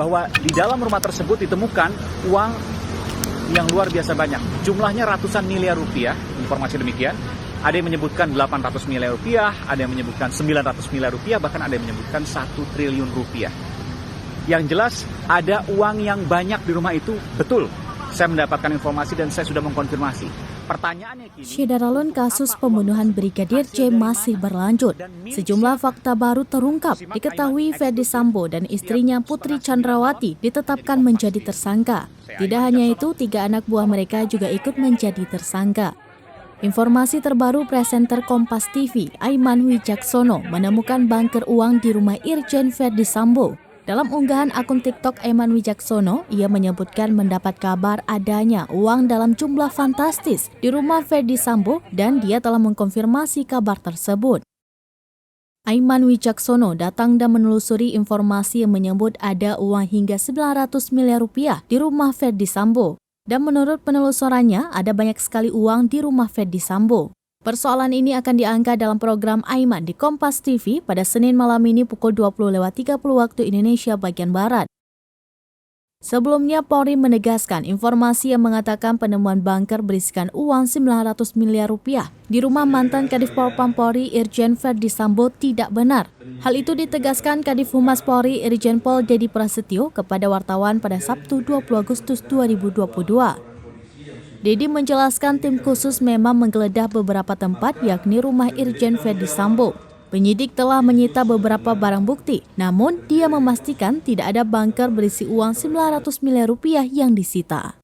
bahwa di dalam rumah tersebut ditemukan uang yang luar biasa banyak. Jumlahnya ratusan miliar rupiah, informasi demikian. Ada yang menyebutkan 800 miliar rupiah, ada yang menyebutkan 900 miliar rupiah, bahkan ada yang menyebutkan 1 triliun rupiah. Yang jelas ada uang yang banyak di rumah itu, betul. Saya mendapatkan informasi dan saya sudah mengkonfirmasi. Pertanyaannya kini, Syedaralun kasus pembunuhan Brigadir J masih berlanjut. Sejumlah fakta baru terungkap. Diketahui Ferdy Sambo dan istrinya Putri Chandrawati ditetapkan menjadi tersangka. Tidak hanya itu, 3 anak buah mereka juga ikut menjadi tersangka. Informasi terbaru presenter Kompas TV, Aiman Wijaksono, menemukan bunker uang di rumah Irjen Ferdy Sambo. Dalam unggahan akun TikTok Aiman Wijaksono, ia menyebutkan mendapat kabar adanya uang dalam jumlah fantastis di rumah Ferdy Sambo dan dia telah mengkonfirmasi kabar tersebut. Aiman Wijaksono datang dan menelusuri informasi yang menyebut ada uang hingga 900 miliar rupiah di rumah Ferdy Sambo. Dan menurut penelusurannya, ada banyak sekali uang di rumah Ferdy Sambo. Persoalan ini akan diangkat dalam program Aiman di Kompas TV pada Senin malam ini pukul 20.30 waktu Indonesia bagian Barat. Sebelumnya, Polri menegaskan informasi yang mengatakan penemuan bunker berisikan uang 900 miliar rupiah di rumah mantan Kadif Propam Polri Irjen Ferdy Sambo tidak benar. Hal itu ditegaskan Kadif Humas Polri Irjen Pol Dedi Prasetyo kepada wartawan pada Sabtu 20 Agustus 2022. Dedi menjelaskan tim khusus memang menggeledah beberapa tempat yakni rumah Irjen Ferdy Sambo. Penyidik telah menyita beberapa barang bukti, namun dia memastikan tidak ada bunker berisi uang 900 miliar rupiah yang disita.